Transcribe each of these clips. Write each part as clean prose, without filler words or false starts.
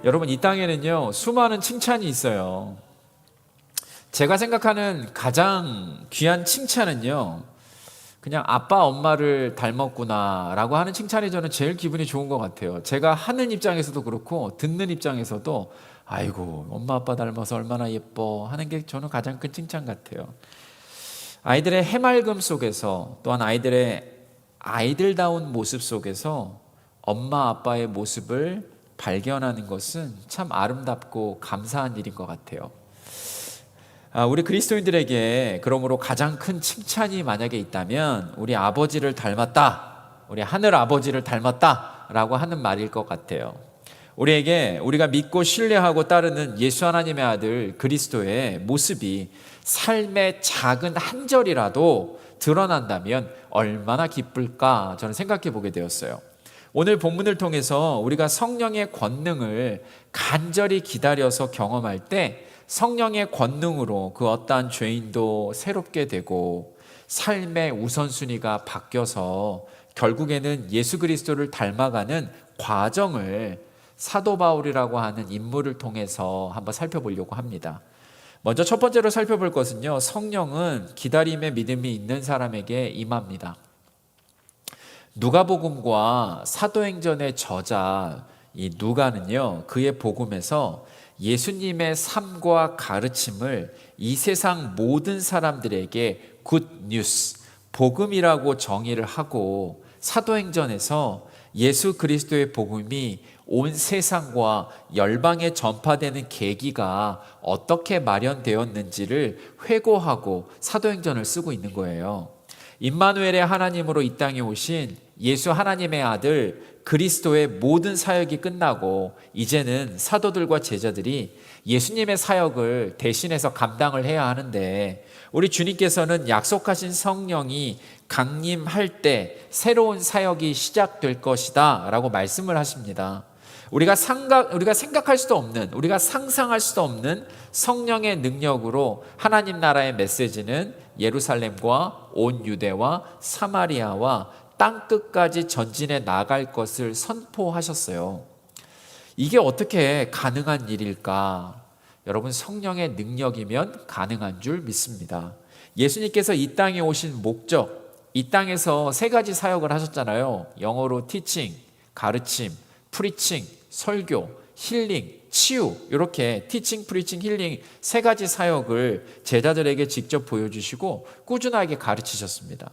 여러분, 이 땅에는요, 수많은 칭찬이 있어요. 제가 생각하는 가장 귀한 칭찬은요, 그냥 아빠 엄마를 닮았구나 라고 하는 칭찬이 저는 제일 기분이 좋은 것 같아요. 제가 하는 입장에서도 그렇고 듣는 입장에서도 아이고 엄마 아빠 닮아서 얼마나 예뻐 하는 게 저는 가장 큰 칭찬 같아요. 아이들의 해맑음 속에서, 또한 아이들의 아이들다운 모습 속에서 엄마 아빠의 모습을 발견하는 것은 참 아름답고 감사한 일인 것 같아요. 우리 그리스도인들에게 그러므로 가장 큰 칭찬이 만약에 있다면 우리 아버지를 닮았다, 우리 하늘 아버지를 닮았다 라고 하는 말일 것 같아요. 우리에게 우리가 믿고 신뢰하고 따르는 예수 하나님의 아들 그리스도의 모습이 삶의 작은 한 절이라도 드러난다면 얼마나 기쁠까 저는 생각해 보게 되었어요. 오늘 본문을 통해서 우리가 성령의 권능을 간절히 기다려서 경험할 때 성령의 권능으로 그 어떠한 죄인도 새롭게 되고 삶의 우선순위가 바뀌어서 결국에는 예수 그리스도를 닮아가는 과정을 사도 바울이라고 하는 인물을 통해서 한번 살펴보려고 합니다. 먼저 첫 번째로 살펴볼 것은요, 성령은 기다림의 믿음이 있는 사람에게 임합니다. 누가복음과 사도행전의 저자 이 누가는요, 그의 복음에서 예수님의 삶과 가르침을 이 세상 모든 사람들에게 굿 뉴스, 복음이라고 정의를 하고, 사도행전에서 예수 그리스도의 복음이 온 세상과 열방에 전파되는 계기가 어떻게 마련되었는지를 회고하고 사도행전을 쓰고 있는 거예요. 임마누엘의 하나님으로 이 땅에 오신 예수 하나님의 아들 그리스도의 모든 사역이 끝나고 이제는 사도들과 제자들이 예수님의 사역을 대신해서 감당을 해야 하는데, 우리 주님께서는 약속하신 성령이 강림할 때 새로운 사역이 시작될 것이다 라고 말씀을 하십니다. 우리가 생각할 수도 없는, 우리가 상상할 수도 없는 성령의 능력으로 하나님 나라의 메시지는 예루살렘과 온 유대와 사마리아와 땅끝까지 전진해 나갈 것을 선포하셨어요. 이게 어떻게 가능한 일일까? 여러분, 성령의 능력이면 가능한 줄 믿습니다. 예수님께서 이 땅에 오신 목적, 이 땅에서 세 가지 사역을 하셨잖아요. 영어로 teaching, 가르침, preaching, 설교, 힐링, 치유, 이렇게 teaching, preaching, 힐링 세 가지 사역을 제자들에게 직접 보여주시고 꾸준하게 가르치셨습니다.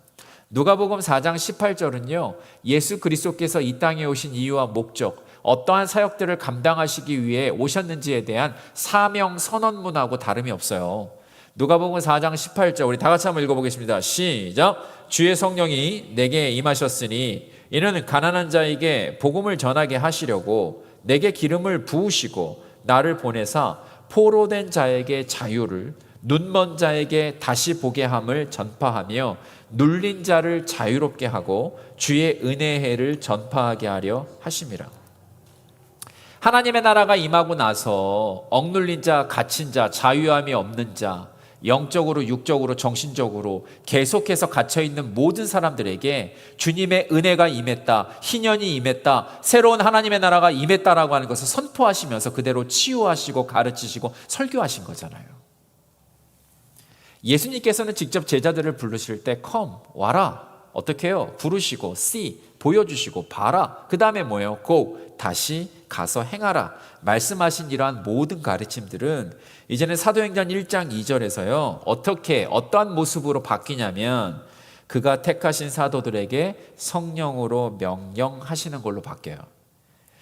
누가복음 4장 18절은요, 예수 그리스도께서 이 땅에 오신 이유와 목적, 어떠한 사역들을 감당하시기 위해 오셨는지에 대한 사명 선언문하고 다름이 없어요. 누가복음 4장 18절 우리 다 같이 한번 읽어보겠습니다. 시작. 주의 성령이 내게 임하셨으니 이는 가난한 자에게 복음을 전하게 하시려고 내게 기름을 부으시고 나를 보내사 포로된 자에게 자유를, 눈먼 자에게 다시 보게 함을 전파하며 눌린 자를 자유롭게 하고 주의 은혜의 해를 전파하게 하려 하심이라. 하나님의 나라가 임하고 나서 억눌린 자, 갇힌 자, 자유함이 없는 자, 영적으로, 육적으로, 정신적으로 계속해서 갇혀있는 모든 사람들에게 주님의 은혜가 임했다, 희년이 임했다, 새로운 하나님의 나라가 임했다라고 하는 것을 선포하시면서 그대로 치유하시고 가르치시고 설교하신 거잖아요. 예수님께서는 직접 제자들을 부르실 때 come, 와라, 어떻게 해요? 부르시고 see, 보여주시고 봐라, 그 다음에 뭐예요? go, 다시 가서 행하라 말씀하신 이러한 모든 가르침들은 이제는 사도행전 1장 2절에서요 어떻게 어떠한 모습으로 바뀌냐면 그가 택하신 사도들에게 성령으로 명령하시는 걸로 바뀌어요.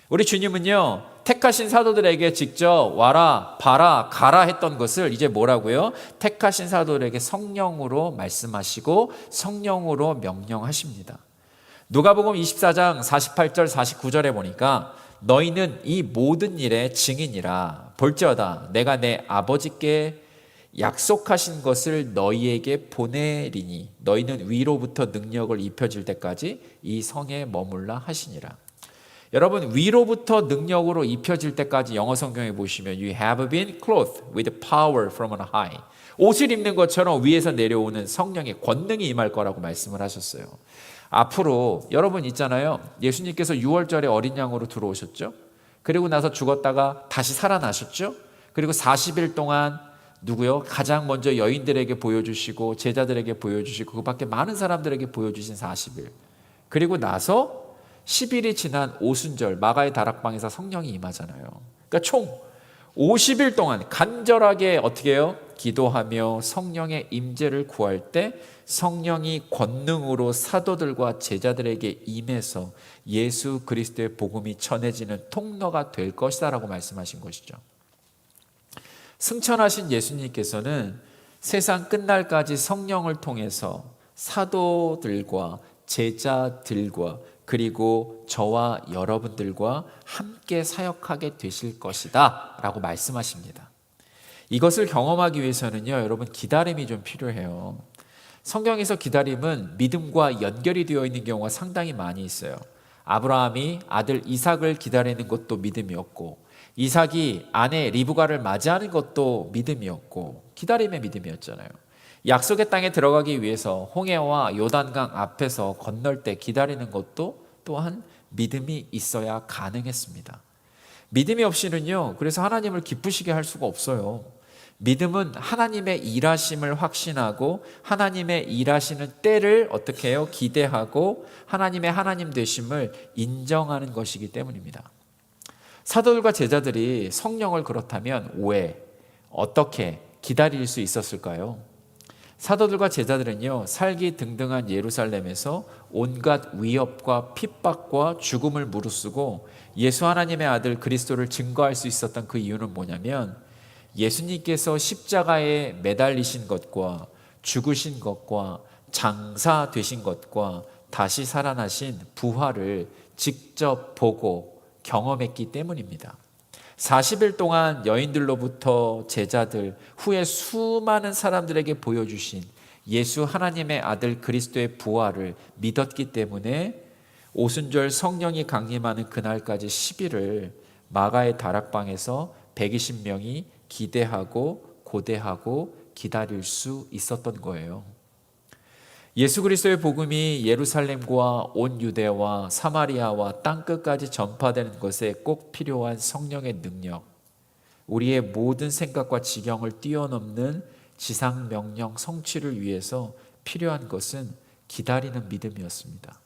우리 주님은요 택하신 사도들에게 직접 와라, 봐라, 가라 했던 것을 이제 뭐라고요? 택하신 사도들에게 성령으로 말씀하시고 성령으로 명령하십니다. 누가복음 24장 48절 49절에 보니까 너희는 이 모든 일의 증인이라. 볼지어다 내가 내 아버지께 약속하신 것을 너희에게 보내리니 너희는 위로부터 능력을 입혀질 때까지 이 성에 머물라 하시니라. 여러분, 위로부터 능력으로 입혀질 때까지 영어 성경에 보시면 You have been clothed with power from on high. 옷을 입는 것처럼 위에서 내려오는 성령의 권능이 임할 거라고 말씀을 하셨어요. 앞으로 여러분 있잖아요. 예수님께서 6월절에 어린 양으로 들어오셨죠. 그리고 나서 죽었다가 다시 살아나셨죠. 그리고 40일 동안 누구요? 가장 먼저 여인들에게 보여주시고 제자들에게 보여주시고 그 밖에 많은 사람들에게 보여주신 40일. 그리고 나서 10일이 지난 오순절 마가의 다락방에서 성령이 임하잖아요. 그러니까 총 50일 동안 간절하게 어떻게 해요? 기도하며 성령의 임재를 구할 때 성령이 권능으로 사도들과 제자들에게 임해서 예수 그리스도의 복음이 전해지는 통로가 될 것이다 라고 말씀하신 것이죠. 승천하신 예수님께서는 세상 끝날까지 성령을 통해서 사도들과 제자들과 그리고 저와 여러분들과 함께 사역하게 되실 것이다 라고 말씀하십니다. 이것을 경험하기 위해서는요, 여러분 기다림이 좀 필요해요. 성경에서 기다림은 믿음과 연결이 되어 있는 경우가 상당히 많이 있어요. 아브라함이 아들 이삭을 기다리는 것도 믿음이었고, 이삭이 아내 리브가를 맞이하는 것도 믿음이었고, 기다림의 믿음이었잖아요. 약속의 땅에 들어가기 위해서 홍해와 요단강 앞에서 건널 때 기다리는 것도 또한 믿음이 있어야 가능했습니다. 믿음이 없이는요, 그래서 하나님을 기쁘시게 할 수가 없어요. 믿음은 하나님의 일하심을 확신하고 하나님의 일하시는 때를 어떻게 해요? 기대하고 하나님의 하나님 되심을 인정하는 것이기 때문입니다. 사도들과 제자들이 성령을 그렇다면 왜, 어떻게 기다릴 수 있었을까요? 사도들과 제자들은요, 살기 등등한 예루살렘에서 온갖 위협과 핍박과 죽음을 무릅쓰고 예수 하나님의 아들 그리스도를 증거할 수 있었던 그 이유는 뭐냐면, 예수님께서 십자가에 매달리신 것과 죽으신 것과 장사되신 것과 다시 살아나신 부활을 직접 보고 경험했기 때문입니다. 40일 동안 여인들로부터 제자들, 후에 수많은 사람들에게 보여주신 예수 하나님의 아들 그리스도의 부활을 믿었기 때문에 오순절 성령이 강림하는 그날까지 10일을 마가의 다락방에서 120명이 기대하고 고대하고 기다릴 수 있었던 거예요. 예수 그리스도의 복음이 예루살렘과 온 유대와 사마리아와 땅끝까지 전파되는 것에 꼭 필요한 성령의 능력, 우리의 모든 생각과 지경을 뛰어넘는 지상 명령 성취를 위해서 필요한 것은 기다리는 믿음이었습니다.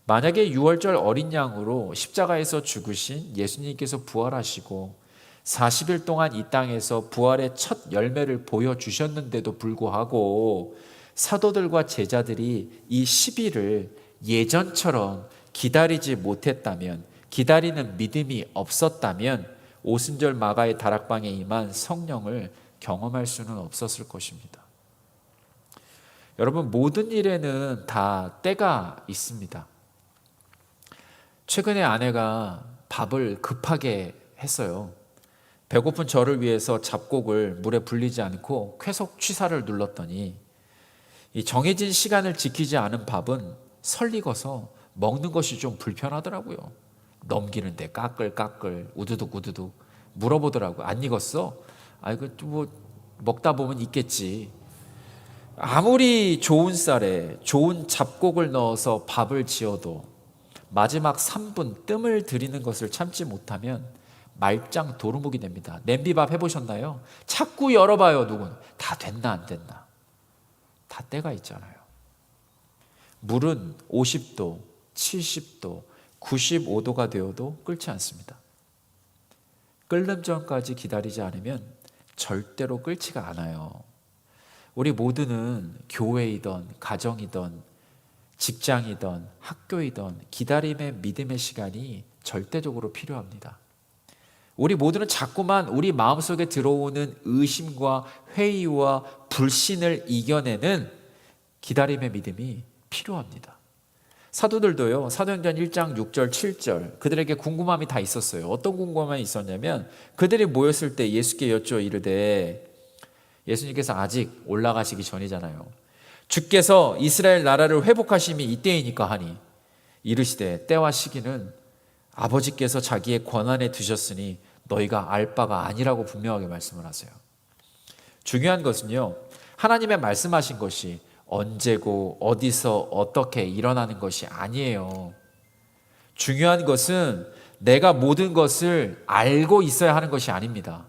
만약에 6월절 어린 양으로 십자가에서 죽으신 예수님께서 부활하시고 40일 동안 이 땅에서 부활의 첫 열매를 보여주셨는데도 불구하고 사도들과 제자들이 이 10일을 예전처럼 기다리지 못했다면, 기다리는 믿음이 없었다면 오순절 마가의 다락방에 임한 성령을 경험할 수는 없었을 것입니다. 여러분, 모든 일에는 다 때가 있습니다. 최근에 아내가 밥을 급하게 했어요. 배고픈 저를 위해서 잡곡을 물에 불리지 않고 쾌속 취사를 눌렀더니 이 정해진 시간을 지키지 않은 밥은 설익어서 먹는 것이 좀 불편하더라고요. 넘기는데 까끌까끌 우두둑 우두둑 물어보더라고요. 안 익었어? 이거 뭐 먹다 보면 있겠지. 아무리 좋은 쌀에 좋은 잡곡을 넣어서 밥을 지어도 마지막 3분 뜸을 들이는 것을 참지 못하면 말짱 도루묵이 됩니다. 냄비밥 해보셨나요? 자꾸 열어봐요. 누군 다 됐나 안 됐나. 다 때가 있잖아요. 물은 50도, 70도, 95도가 되어도 끓지 않습니다. 끓는 전까지 기다리지 않으면 절대로 끓지가 않아요. 우리 모두는 교회이든 가정이든 직장이든 학교이든 기다림의 믿음의 시간이 절대적으로 필요합니다. 우리 모두는 자꾸만 우리 마음속에 들어오는 의심과 회의와 불신을 이겨내는 기다림의 믿음이 필요합니다. 사도들도요, 사도행전 1장 6절 7절 그들에게 궁금함이 다 있었어요. 어떤 궁금함이 있었냐면 그들이 모였을 때 예수께 여쭈어 이르되, 예수님께서 아직 올라가시기 전이잖아요. 주께서 이스라엘 나라를 회복하심이 이때이니까 하니 이르시되 때와 시기는 아버지께서 자기의 권한에 두셨으니 너희가 알 바가 아니라고 분명하게 말씀을 하세요. 중요한 것은요, 하나님의 말씀하신 것이 언제고 어디서 어떻게 일어나는 것이 아니에요. 중요한 것은 내가 모든 것을 알고 있어야 하는 것이 아닙니다.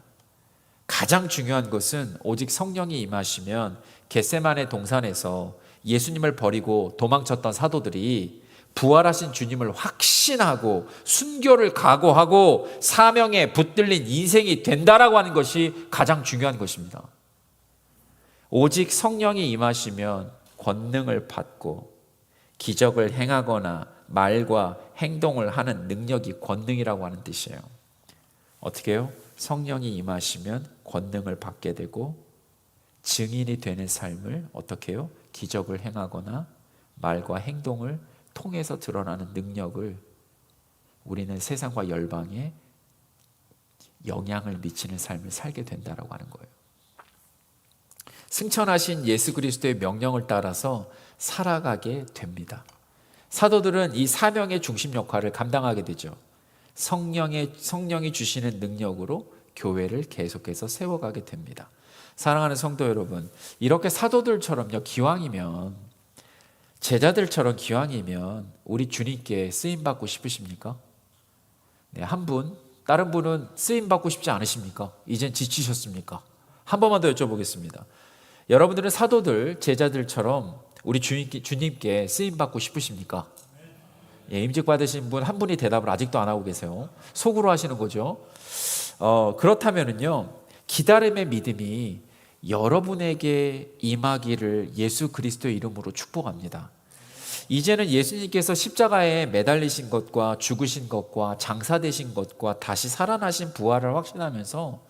가장 중요한 것은 오직 성령이 임하시면 겟세마네 동산에서 예수님을 버리고 도망쳤던 사도들이 부활하신 주님을 확신하고 순교를 각오하고 사명에 붙들린 인생이 된다라고 하는 것이 가장 중요한 것입니다. 오직 성령이 임하시면 권능을 받고 기적을 행하거나 말과 행동을 하는 능력이 권능이라고 하는 뜻이에요. 어떻게 해요? 성령이 임하시면 권능을 받게 되고 증인이 되는 삶을 어떻게 해요? 기적을 행하거나 말과 행동을 통해서 드러나는 능력을 우리는 세상과 열방에 영향을 미치는 삶을 살게 된다라고 하는 거예요. 승천하신 예수 그리스도의 명령을 따라서 살아가게 됩니다. 사도들은 이 사명의 중심 역할을 감당하게 되죠. 성령이 주시는 능력으로 교회를 계속해서 세워가게 됩니다. 사랑하는 성도 여러분, 이렇게 사도들처럼요, 기왕이면, 제자들처럼 기왕이면 우리 주님께 쓰임받고 싶으십니까? 네, 한 분, 다른 분은 쓰임받고 싶지 않으십니까? 이젠 지치셨습니까? 한 번만 더 여쭤보겠습니다. 여러분들은 사도들, 제자들처럼 우리 주님께 쓰임받고 싶으십니까? 예, 임직 받으신 분 한 분이 대답을 아직도 안 하고 계세요. 속으로 하시는 거죠. 그렇다면은요, 기다림의 믿음이 여러분에게 임하기를 예수 그리스도의 이름으로 축복합니다. 이제는 예수님께서 십자가에 매달리신 것과 죽으신 것과 장사되신 것과 다시 살아나신 부활을 확신하면서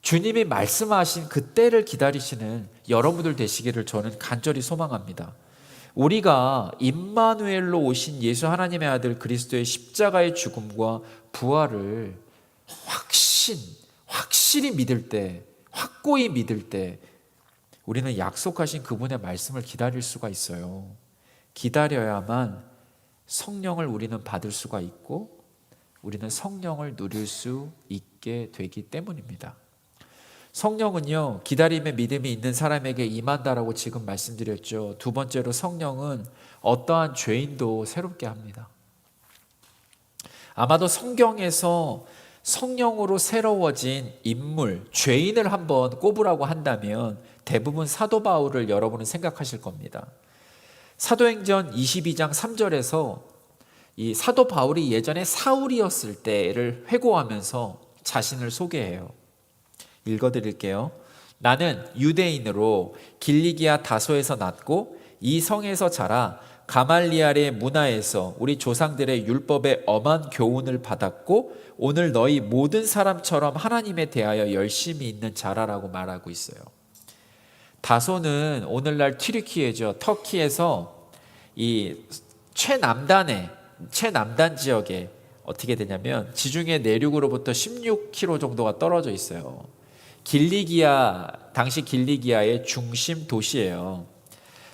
주님이 말씀하신 그 때를 기다리시는 여러분들 되시기를 저는 간절히 소망합니다. 우리가 임마누엘로 오신 예수 하나님의 아들 그리스도의 십자가의 죽음과 부활을 확실히 믿을 때, 확고히 믿을 때 우리는 약속하신 그분의 말씀을 기다릴 수가 있어요. 기다려야만 성령을 우리는 받을 수가 있고 우리는 성령을 누릴 수 있게 되기 때문입니다. 성령은요, 기다림의 믿음이 있는 사람에게 임한다라고 지금 말씀드렸죠. 두 번째로 성령은 어떠한 죄인도 새롭게 합니다. 아마도 성경에서 성령으로 새로워진 인물, 죄인을 한번 꼽으라고 한다면 대부분 사도 바울을 여러분은 생각하실 겁니다. 사도행전 22장 3절에서 이 사도 바울이 예전에 사울이었을 때를 회고하면서 자신을 소개해요. 읽어드릴게요. 나는 유대인으로 길리기아 다소에서 났고 이 성에서 자라 가말리알의 문화에서 우리 조상들의 율법의 엄한 교훈을 받았고 오늘 너희 모든 사람처럼 하나님에 대하여 열심히 있는 자라라고 말하고 있어요. 다소는 오늘날 튀르키예죠. 터키에서 이 최남단 지역에 어떻게 되냐면 지중해 내륙으로부터 16km 정도가 떨어져 있어요. 당시 길리기아의 중심 도시예요.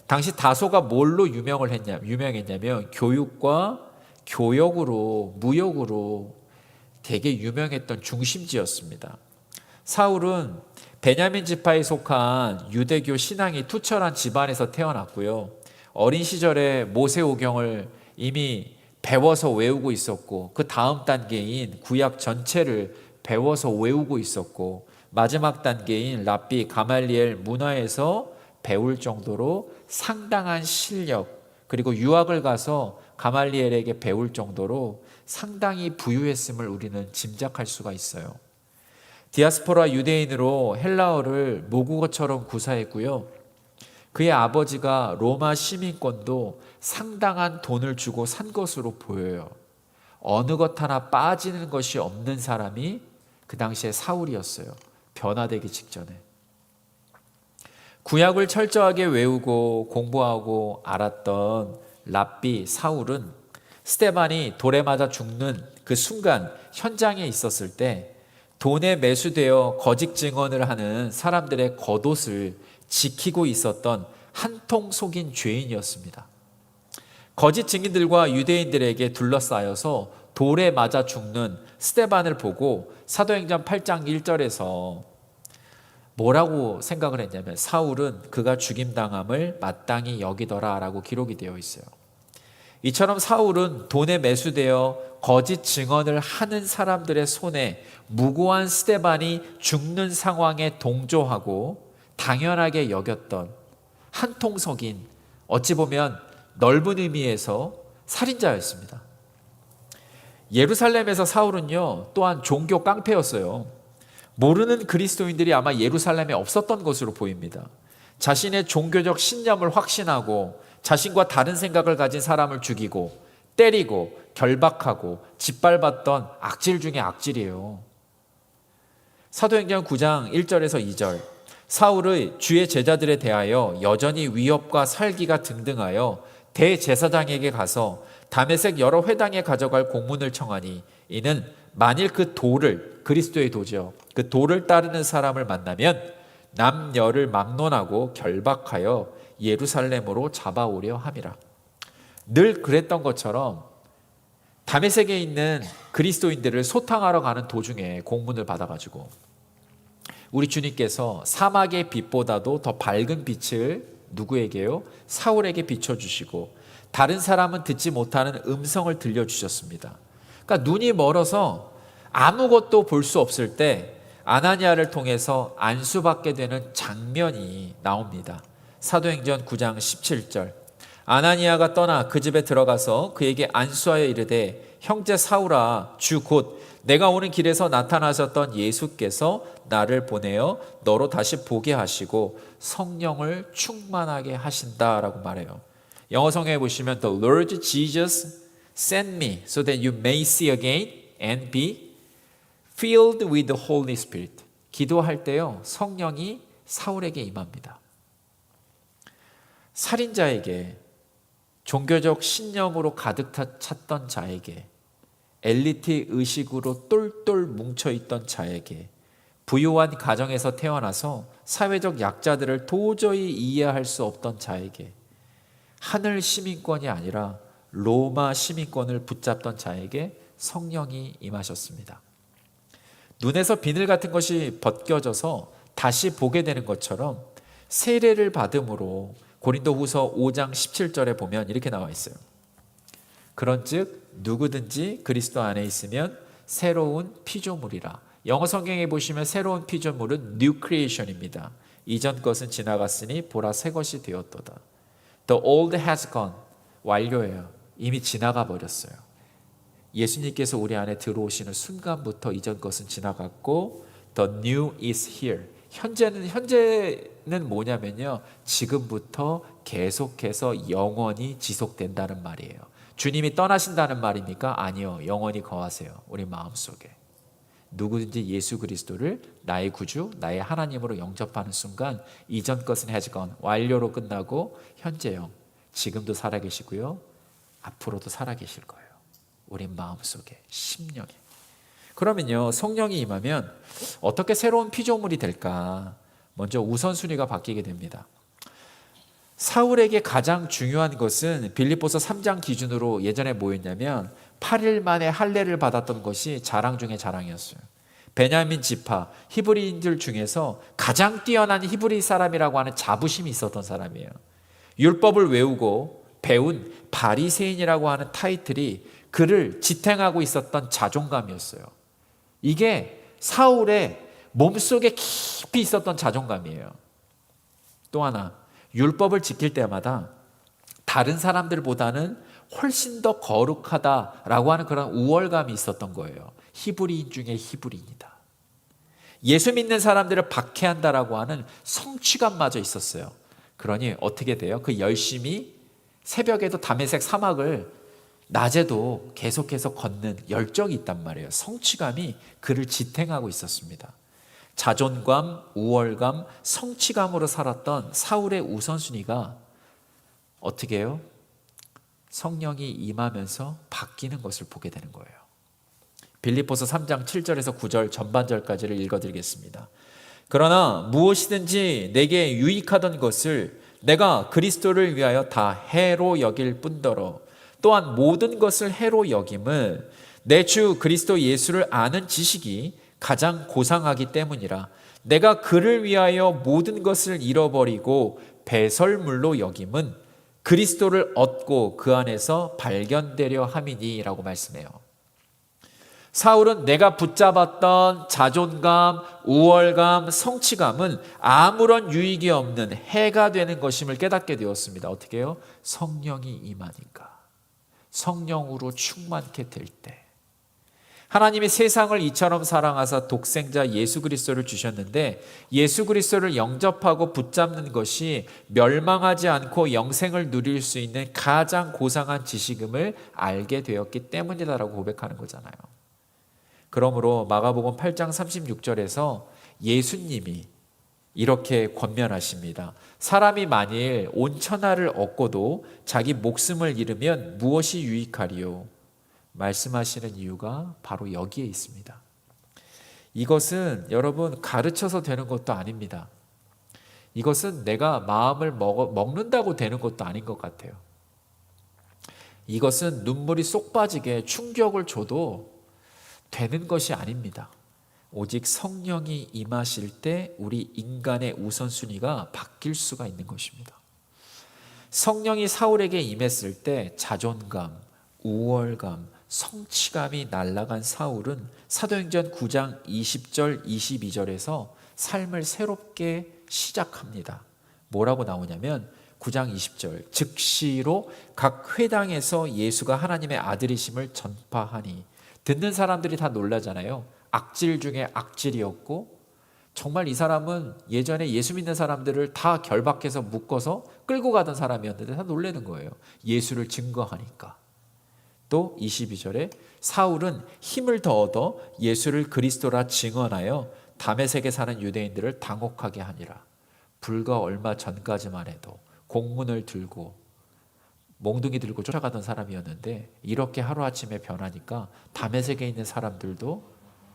당시 다소가 뭘로 유명했냐면 교육과 교역으로, 무역으로 되게 유명했던 중심지였습니다. 사울은 베냐민 지파에 속한 유대교 신앙이 투철한 집안에서 태어났고요. 어린 시절에 모세오경을 이미 배워서 외우고 있었고 그 다음 단계인 구약 전체를 배워서 외우고 있었고 마지막 단계인 랍비 가말리엘 문화에서 배울 정도로 상당한 실력, 그리고 유학을 가서 가말리엘에게 배울 정도로 상당히 부유했음을 우리는 짐작할 수가 있어요. 디아스포라 유대인으로 헬라어를 모국어처럼 구사했고요. 그의 아버지가 로마 시민권도 상당한 돈을 주고 산 것으로 보여요. 어느 것 하나 빠지는 것이 없는 사람이 그 당시에 사울이었어요. 변화되기 직전에. 구약을 철저하게 외우고 공부하고 알았던 랍비 사울은 스데반이 돌에 맞아 죽는 그 순간 현장에 있었을 때 돈에 매수되어 거짓 증언을 하는 사람들의 겉옷을 지키고 있었던 한통 속인 죄인이었습니다. 거짓 증인들과 유대인들에게 둘러싸여서 돌에 맞아 죽는 스데반을 보고 사도행전 8장 1절에서 뭐라고 생각을 했냐면 사울은 그가 죽임당함을 마땅히 여기더라 라고 기록이 되어 있어요. 이처럼 사울은 돈에 매수되어 거짓 증언을 하는 사람들의 손에 무고한 스데반이 죽는 상황에 동조하고 당연하게 여겼던 한통속인, 어찌 보면 넓은 의미에서 살인자였습니다. 예루살렘에서 사울은요, 또한 종교 깡패였어요. 모르는 그리스도인들이 아마 예루살렘에 없었던 것으로 보입니다. 자신의 종교적 신념을 확신하고 자신과 다른 생각을 가진 사람을 죽이고 때리고 결박하고 짓밟았던 악질 중에 악질이에요. 사도행전 9장 1절에서 2절, 사울의 주의 제자들에 대하여 여전히 위협과 살기가 등등하여 대제사장에게 가서 다메섹 여러 회당에 가져갈 공문을 청하니, 이는 만일 그 돌을, 그리스도의 도죠, 그 돌을 따르는 사람을 만나면 남녀를 막론하고 결박하여 예루살렘으로 잡아오려 함이라. 늘 그랬던 것처럼 다메섹에 있는 그리스도인들을 소탕하러 가는 도중에 공문을 받아가지고 우리 주님께서 사막의 빛보다도 더 밝은 빛을 누구에게요? 사울에게 비춰주시고 다른 사람은 듣지 못하는 음성을 들려주셨습니다. 그러니까 눈이 멀어서 아무것도 볼 수 없을 때 아나니아를 통해서 안수받게 되는 장면이 나옵니다. 사도행전 9장 17절, 아나니아가 떠나 그 집에 들어가서 그에게 안수하여 이르되, 형제 사울아, 주 곧 내가 오는 길에서 나타나셨던 예수께서 나를 보내어 너로 다시 보게 하시고 성령을 충만하게 하신다라고 말해요. 영어 성경에 보시면 The Lord Jesus sent me so that you may see again and be filled with the Holy Spirit. 기도할 때요, 성령이 사울에게 임합니다. 살인자에게, 종교적 신념으로 가득 찼던 자에게, 엘리트 의식으로 똘똘 뭉쳐있던 자에게, 부유한 가정에서 태어나서 사회적 약자들을 도저히 이해할 수 없던 자에게, 하늘 시민권이 아니라 로마 시민권을 붙잡던 자에게 성령이 임하셨습니다. 눈에서 비늘 같은 것이 벗겨져서 다시 보게 되는 것처럼 세례를 받음으로, 고린도후서 5장 17절에 보면 이렇게 나와 있어요. 그런즉 누구든지 그리스도 안에 있으면 새로운 피조물이라. 영어 성경에 보시면 새로운 피조물은 new creation입니다. 이전 것은 지나갔으니 보라 새 것이 되었도다. The old has gone. 완료예요. 이미 지나가 버렸어요. 예수님께서 우리 안에 들어오시는 순간부터 이전 것은 지나갔고 The new is here. 현재는 뭐냐면요, 지금부터 계속해서 영원히 지속된다는 말이에요. 주님이 떠나신다는 말입니까? 아니요, 영원히 거하세요. 우리 마음속에. 누구든지 예수 그리스도를 나의 구주, 나의 하나님으로 영접하는 순간 이전 것은 has gone, 완료로 끝나고 현재형, 지금도 살아계시고요, 앞으로도 살아계실 거예요. 우리 마음속에, 심령에. 그러면요, 성령이 임하면 어떻게 새로운 피조물이 될까? 먼저 우선순위가 바뀌게 됩니다. 사울에게 가장 중요한 것은 빌립보서 3장 기준으로 예전에 뭐였냐면 8일 만에 할례를 받았던 것이 자랑 중에 자랑이었어요. 베냐민 지파, 히브리인들 중에서 가장 뛰어난 히브리 사람이라고 하는 자부심이 있었던 사람이에요. 율법을 외우고 배운 바리새인이라고 하는 타이틀이 그를 지탱하고 있었던 자존감이었어요. 이게 사울의 몸속에 깊이 있었던 자존감이에요. 또 하나, 율법을 지킬 때마다 다른 사람들보다는 훨씬 더 거룩하다라고 하는 그런 우월감이 있었던 거예요. 히브리인 중에 히브리인이다. 예수 믿는 사람들을 박해한다라고 하는 성취감마저 있었어요. 그러니 어떻게 돼요? 그 열심히 새벽에도 다메섹 사막을 낮에도 계속해서 걷는 열정이 있단 말이에요. 성취감이 그를 지탱하고 있었습니다. 자존감, 우월감, 성취감으로 살았던 사울의 우선순위가 어떻게 해요? 성령이 임하면서 바뀌는 것을 보게 되는 거예요. 빌립보서 3장 7절에서 9절 전반절까지를 읽어드리겠습니다. 그러나 무엇이든지 내게 유익하던 것을 내가 그리스도를 위하여 다 해로 여길 뿐더러 또한 모든 것을 해로 여김은 내 주 그리스도 예수를 아는 지식이 가장 고상하기 때문이라. 내가 그를 위하여 모든 것을 잃어버리고 배설물로 여김은 그리스도를 얻고 그 안에서 발견되려 함이니라고 말씀해요. 사울은 내가 붙잡았던 자존감, 우월감, 성취감은 아무런 유익이 없는 해가 되는 것임을 깨닫게 되었습니다. 어떻게 해요? 성령이 임하니까. 성령으로 충만케 될 때. 하나님이 세상을 이처럼 사랑하사 독생자 예수 그리스도를 주셨는데 예수 그리스도를 영접하고 붙잡는 것이 멸망하지 않고 영생을 누릴 수 있는 가장 고상한 지식임을 알게 되었기 때문이다라고 고백하는 거잖아요. 그러므로 마가복음 8장 36절에서 예수님이 이렇게 권면하십니다. 사람이 만일 온 천하를 얻고도 자기 목숨을 잃으면 무엇이 유익하리요? 말씀하시는 이유가 바로 여기에 있습니다. 이것은 여러분 가르쳐서 되는 것도 아닙니다. 이것은 내가 마음을 먹는다고 되는 것도 아닌 것 같아요. 이것은 눈물이 쏙 빠지게 충격을 줘도 되는 것이 아닙니다. 오직 성령이 임하실 때 우리 인간의 우선순위가 바뀔 수가 있는 것입니다. 성령이 사울에게 임했을 때 자존감, 우월감, 성취감이 날아간 사울은 사도행전 9장 20절 22절에서 삶을 새롭게 시작합니다. 뭐라고 나오냐면 9장 20절 즉시로 각 회당에서 예수가 하나님의 아들이심을 전파하니 듣는 사람들이 다 놀라잖아요. 악질 중에 악질이었고 정말 이 사람은 예전에 예수 믿는 사람들을 다 결박해서 묶어서 끌고 가던 사람이었는데 다 놀라는 거예요. 예수를 증거하니까. 또 22절에 사울은 힘을 더 얻어 예수를 그리스도라 증언하여 다메섹에 사는 유대인들을 당혹하게 하니라. 불과 얼마 전까지만 해도 공문을 들고 몽둥이 들고 쫓아가던 사람이었는데 이렇게 하루아침에 변하니까 다메섹에 있는 사람들도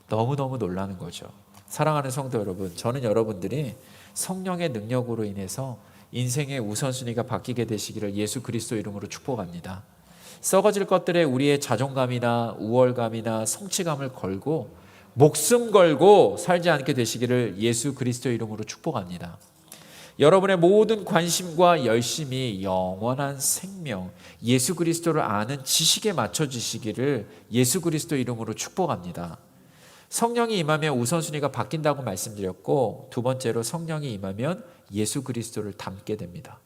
너무너무 놀라는 거죠. 사랑하는 성도 여러분, 저는 여러분들이 성령의 능력으로 인해서 인생의 우선순위가 바뀌게 되시기를 예수 그리스도 이름으로 축복합니다. 썩어질 것들에 우리의 자존감이나 우월감이나 성취감을 걸고 목숨 걸고 살지 않게 되시기를 예수 그리스도 이름으로 축복합니다. 여러분의 모든 관심과 열심이 영원한 생명, 예수 그리스도를 아는 지식에 맞춰지시기를 예수 그리스도 이름으로 축복합니다. 성령이 임하면 우선순위가 바뀐다고 말씀드렸고, 두 번째로 성령이 임하면 예수 그리스도를 닮게 됩니다.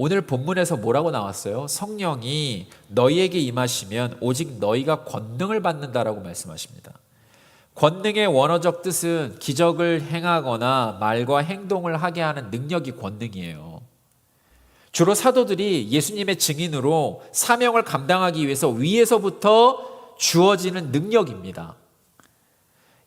오늘 본문에서 뭐라고 나왔어요? 성령이 너희에게 임하시면 오직 너희가 권능을 받는다라고 말씀하십니다. 권능의 원어적 뜻은 기적을 행하거나 말과 행동을 하게 하는 능력이 권능이에요. 주로 사도들이 예수님의 증인으로 사명을 감당하기 위해서 위에서부터 주어지는 능력입니다.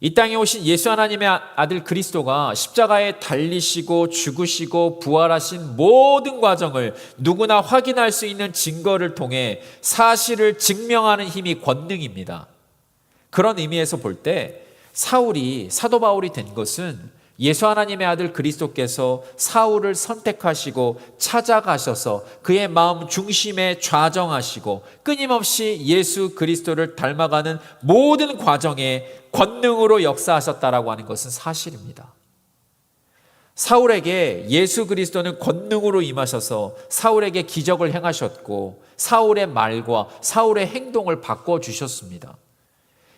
이 땅에 오신 예수 하나님의 아들 그리스도가 십자가에 달리시고 죽으시고 부활하신 모든 과정을 누구나 확인할 수 있는 증거를 통해 사실을 증명하는 힘이 권능입니다. 그런 의미에서 볼 때 사울이 사도 바울이 된 것은 예수 하나님의 아들 그리스도께서 사울을 선택하시고 찾아가셔서 그의 마음 중심에 좌정하시고 끊임없이 예수 그리스도를 닮아가는 모든 과정에 권능으로 역사하셨다라고 하는 것은 사실입니다. 사울에게 예수 그리스도는 권능으로 임하셔서 사울에게 기적을 행하셨고 사울의 말과 사울의 행동을 바꿔주셨습니다.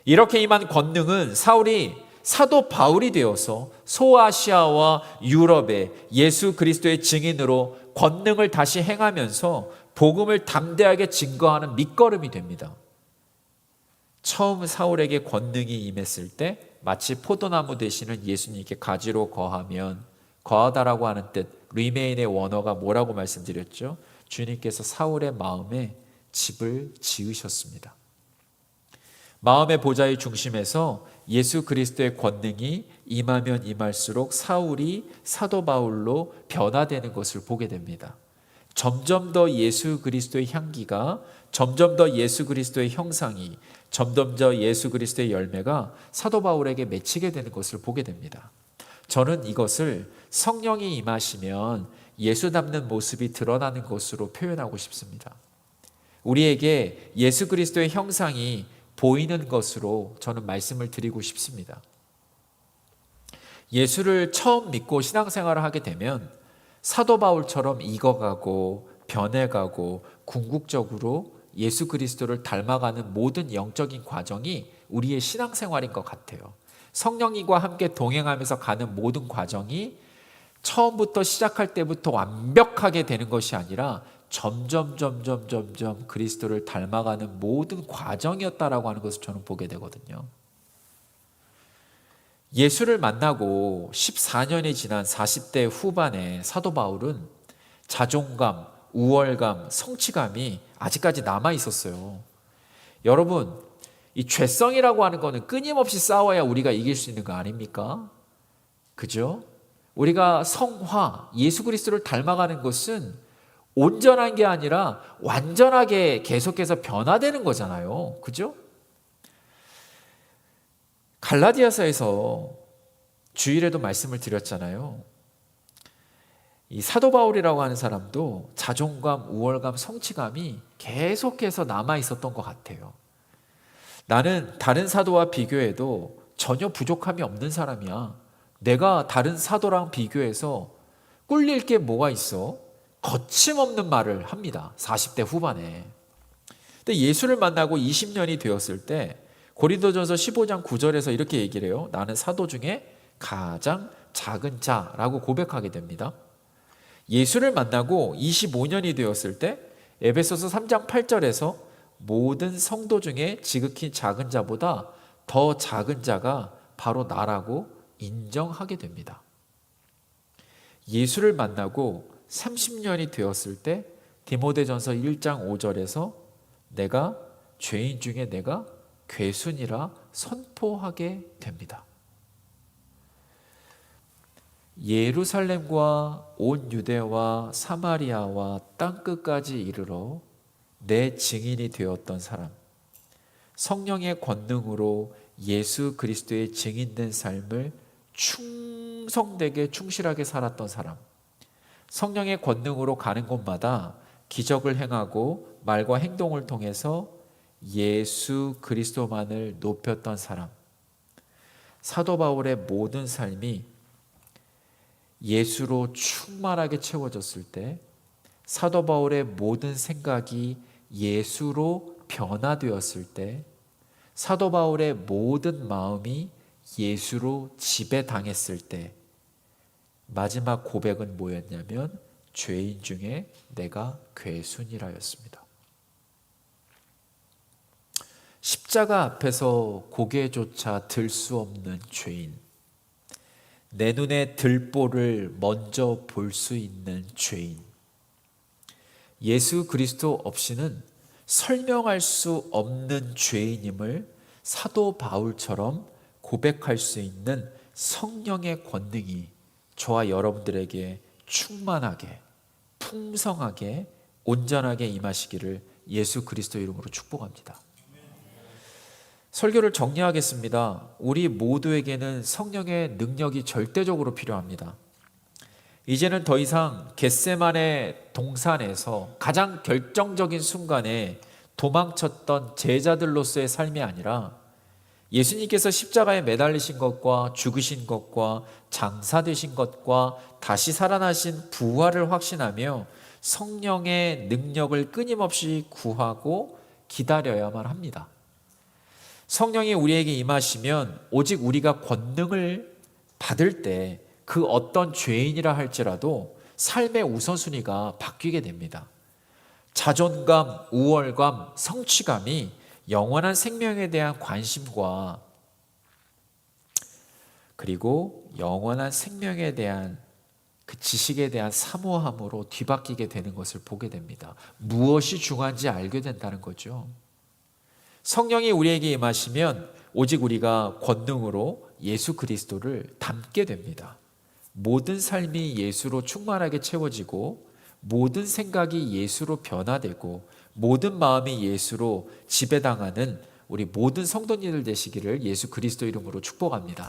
이렇게 임한 권능은 사울이 사도 바울이 되어서 소아시아와 유럽에 예수 그리스도의 증인으로 권능을 다시 행하면서 복음을 담대하게 증거하는 밑거름이 됩니다. 처음 사울에게 권능이 임했을 때 마치 포도나무 되시는 예수님께 가지로 거하면, 거하다라고 하는 뜻 리메인의 원어가 뭐라고 말씀드렸죠? 주님께서 사울의 마음에 집을 지으셨습니다. 마음의 보좌의 중심에서 예수 그리스도의 권능이 임하면 임할수록 사울이 사도 바울로 변화되는 것을 보게 됩니다. 점점 더 예수 그리스도의 향기가, 점점 더 예수 그리스도의 형상이, 점점 더 예수 그리스도의 열매가 사도 바울에게 맺히게 되는 것을 보게 됩니다. 저는 이것을 성령이 임하시면 예수 닮는 모습이 드러나는 것으로 표현하고 싶습니다. 우리에게 예수 그리스도의 형상이 보이는 것으로 저는 말씀을 드리고 싶습니다. 예수를 처음 믿고 신앙생활을 하게 되면 사도 바울처럼 익어가고 변해가고 궁극적으로 예수 그리스도를 닮아가는 모든 영적인 과정이 우리의 신앙생활인 것 같아요. 성령님과 함께 동행하면서 가는 모든 과정이 처음부터 시작할 때부터 완벽하게 되는 것이 아니라 점점 그리스도를 닮아가는 모든 과정이었다라고 하는 것을 저는 보게 되거든요. 예수를 만나고 14년이 지난 40대 후반에 사도 바울은 자존감, 우월감, 성취감이 아직까지 남아 있었어요. 여러분, 이 죄성이라고 하는 거는 끊임없이 싸워야 우리가 이길 수 있는 거 아닙니까? 그죠? 우리가 성화, 예수 그리스도를 닮아가는 것은 온전한 게 아니라 완전하게 계속해서 변화되는 거잖아요. 그죠? 갈라디아서에서 주일에도 말씀을 드렸잖아요. 이 사도 바울이라고 하는 사람도 자존감, 우월감, 성취감이 계속해서 남아 있었던 것 같아요. 나는 다른 사도와 비교해도 전혀 부족함이 없는 사람이야. 내가 다른 사도랑 비교해서 꿀릴 게 뭐가 있어? 거침없는 말을 합니다. 40대 후반에. 근데 예수를 만나고 20년이 되었을 때 고린도전서 15장 9절에서 이렇게 얘기를 해요. 나는 사도 중에 가장 작은 자라고 고백하게 됩니다. 예수를 만나고 25년이 되었을 때 에베소서 3장 8절에서 모든 성도 중에 지극히 작은 자보다 더 작은 자가 바로 나라고 인정하게 됩니다. 예수를 만나고 30년이 되었을 때 디모데전서 1장 5절에서 내가 죄인 중에 내가 괴순이라 선포하게 됩니다. 예루살렘과 온 유대와 사마리아와 땅끝까지 이르러 내 증인이 되었던 사람, 성령의 권능으로 예수 그리스도의 증인된 삶을 충성되게 충실하게 살았던 사람, 성령의 권능으로 가는 곳마다 기적을 행하고 말과 행동을 통해서 예수 그리스도만을 높였던 사람, 사도 바울의 모든 삶이 예수로 충만하게 채워졌을 때 사도 바울의 모든 생각이 예수로 변화되었을 때 사도 바울의 모든 마음이 예수로 지배당했을 때 마지막 고백은 뭐였냐면 죄인 중에 내가 괴순이라였습니다. 십자가 앞에서 고개조차 들 수 없는 죄인, 내 눈에 들보를 먼저 볼 수 있는 죄인, 예수 그리스도 없이는 설명할 수 없는 죄인임을 사도 바울처럼 고백할 수 있는 성령의 권능이 저와 여러분들에게 충만하게, 풍성하게, 온전하게 임하시기를 예수 그리스도 이름으로 축복합니다. 설교를 정리하겠습니다. 우리 모두에게는 성령의 능력이 절대적으로 필요합니다. 이제는 더 이상 겟세마네 동산에서 가장 결정적인 순간에 도망쳤던 제자들로서의 삶이 아니라 예수님께서 십자가에 매달리신 것과 죽으신 것과 장사되신 것과 다시 살아나신 부활을 확신하며 성령의 능력을 끊임없이 구하고 기다려야만 합니다. 성령이 우리에게 임하시면 오직 우리가 권능을 받을 때 그 어떤 죄인이라 할지라도 삶의 우선순위가 바뀌게 됩니다. 자존감, 우월감, 성취감이 영원한 생명에 대한 관심과 그리고 영원한 생명에 대한 그 지식에 대한 사모함으로 뒤바뀌게 되는 것을 보게 됩니다. 무엇이 중요한지 알게 된다는 거죠. 성령이 우리에게 임하시면 오직 우리가 권능으로 예수 그리스도를 닮게 됩니다. 모든 삶이 예수로 충만하게 채워지고 모든 생각이 예수로 변화되고 모든 마음이 예수로 지배당하는 우리 모든 성도님들 되시기를 예수 그리스도 이름으로 축복합니다.